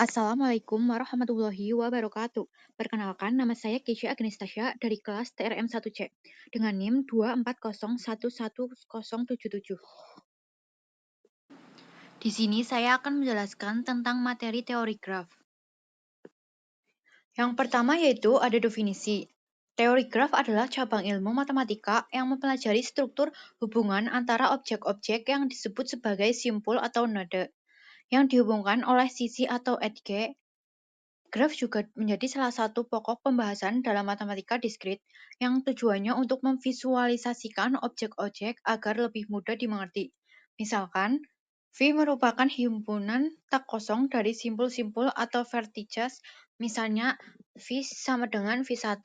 Assalamualaikum warahmatullahi wabarakatuh. Perkenalkan, nama saya Keisha Agnestasya dari kelas TRM 1C dengan NIM 240111077. Di sini saya akan menjelaskan tentang materi teori graf. Yang pertama yaitu ada definisi. Teori graf adalah cabang ilmu matematika yang mempelajari struktur hubungan antara objek-objek yang disebut sebagai simpul atau node, yang dihubungkan oleh sisi atau edge. Graf juga menjadi salah satu pokok pembahasan dalam matematika diskrit yang tujuannya untuk memvisualisasikan objek-objek agar lebih mudah dimengerti. Misalkan, V merupakan himpunan tak kosong dari simpul-simpul atau vertices, misalnya V sama dengan V1,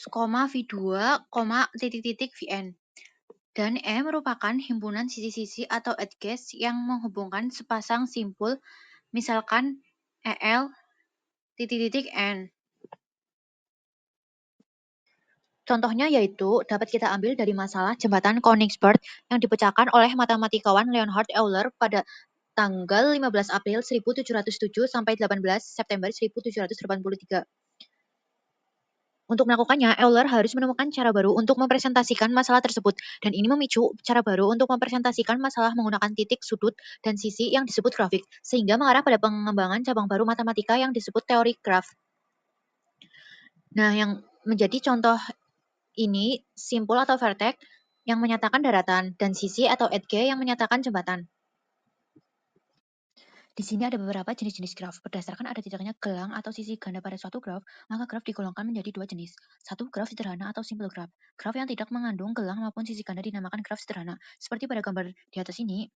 V2, titik-titik Vn. Dan E merupakan himpunan sisi-sisi atau edges yang menghubungkan sepasang simpul, misalkan EL titik-titik N. Contohnya yaitu dapat kita ambil dari masalah jembatan Königsberg yang dipecahkan oleh matematikawan Leonhard Euler pada tanggal 15 April 1707 sampai 18 September 1783. Untuk melakukannya, Euler harus menemukan cara baru untuk mempresentasikan masalah tersebut, dan ini memicu cara baru untuk mempresentasikan masalah menggunakan titik, sudut, dan sisi yang disebut grafik, sehingga mengarah pada pengembangan cabang baru matematika yang disebut teori graf. Nah, yang menjadi contoh ini simpul atau vertex yang menyatakan daratan dan sisi atau edge yang menyatakan jembatan. Di sini ada beberapa jenis-jenis graf. Berdasarkan ada tidaknya gelang atau sisi ganda pada suatu graf, maka graf digolongkan menjadi dua jenis. Satu, graf sederhana atau simple graph. Graf yang tidak mengandung gelang maupun sisi ganda dinamakan graf sederhana. Seperti pada gambar di atas ini,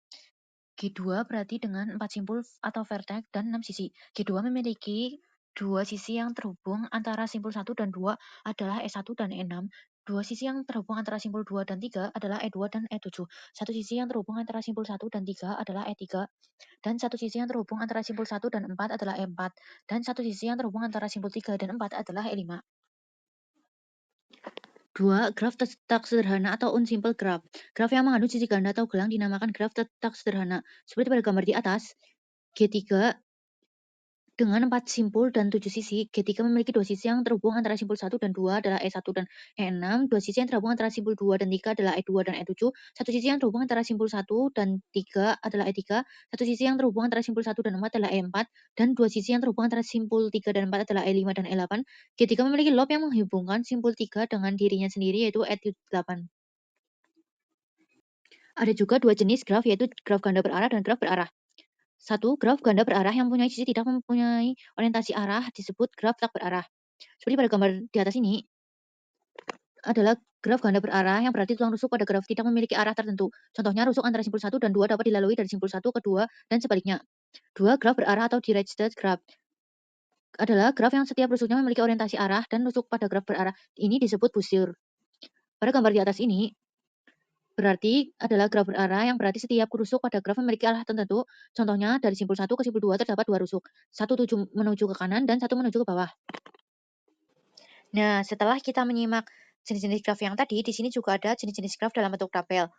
G2 berarti dengan 4 simpul atau vertex dan 6 sisi. G2 memiliki dua sisi yang terhubung antara simpul 1 dan 2 adalah E1 dan E6. Dua sisi yang terhubung antara simpul 2 dan 3 adalah E2 dan E7. Satu sisi yang terhubung antara simpul 1 dan 3 adalah E3. Dan satu sisi yang terhubung antara simpul 1 dan 4 adalah E4. Dan satu sisi yang terhubung antara simpul 3 dan 4 adalah E5. 2. Graf tak sederhana atau unsimple graph. Graf yang mengandung sisi ganda atau gelang dinamakan graf tak sederhana. Seperti pada gambar di atas, G3 dengan 4 simpul dan 7 sisi. G3 memiliki dua sisi yang terhubung antara simpul 1 dan 2 adalah E1 dan E6. Dua sisi yang terhubung antara simpul 2 dan 3 adalah E2 dan E7. Satu sisi yang terhubung antara simpul 1 dan 3 adalah E3. Satu sisi yang terhubung antara simpul 1 dan 4 adalah E4. Dan dua sisi yang terhubung antara simpul 3 dan 4 adalah E5 dan E8. G3 memiliki lob yang menghubungkan simpul 3 dengan dirinya sendiri yaitu E8. Ada juga dua jenis graf yaitu graf ganda berarah dan graf berarah. Satu, graf ganda berarah yang mempunyai sisi tidak mempunyai orientasi arah disebut graf tak berarah. Seperti pada gambar di atas ini adalah graf ganda berarah yang berarti tulang rusuk pada graf tidak memiliki arah tertentu. Contohnya rusuk antara simpul 1 dan 2 dapat dilalui dari simpul 1 ke 2 dan sebaliknya. 2. Graf berarah atau directed graph adalah graf yang setiap rusuknya memiliki orientasi arah dan rusuk pada graf berarah. Ini disebut busur. Pada gambar di atas ini berarti adalah graf berarah yang berarti setiap rusuk pada graf memiliki arah tertentu. Contohnya dari simpul 1 ke simpul 2 terdapat dua rusuk. Satu menuju ke kanan dan satu menuju ke bawah. Nah, setelah kita menyimak jenis-jenis graf yang tadi, di sini juga ada jenis-jenis graf dalam bentuk tabel.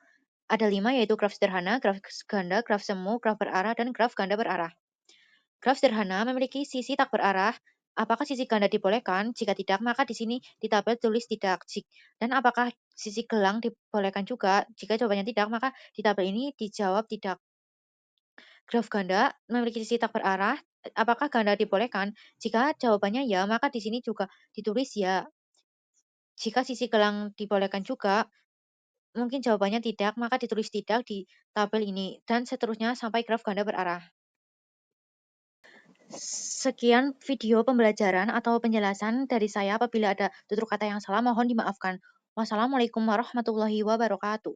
Ada 5 yaitu graf sederhana, graf ganda, graf semu, graf berarah, dan graf ganda berarah. Graf sederhana memiliki sisi tak berarah. Apakah sisi ganda dibolehkan? Jika tidak, maka di sini di tabel tulis tidak. Dan apakah sisi gelang dibolehkan juga? Jika jawabannya tidak, maka di tabel ini dijawab tidak. Graf ganda memiliki sisi tak berarah. Apakah ganda dibolehkan? Jika jawabannya ya, maka di sini juga ditulis ya. Jika sisi gelang dibolehkan juga, mungkin jawabannya tidak, maka ditulis tidak di tabel ini. Dan seterusnya sampai graf ganda berarah. Sekian video pembelajaran atau penjelasan dari saya. Apabila ada tutur kata yang salah, mohon dimaafkan. Wassalamualaikum warahmatullahi wabarakatuh.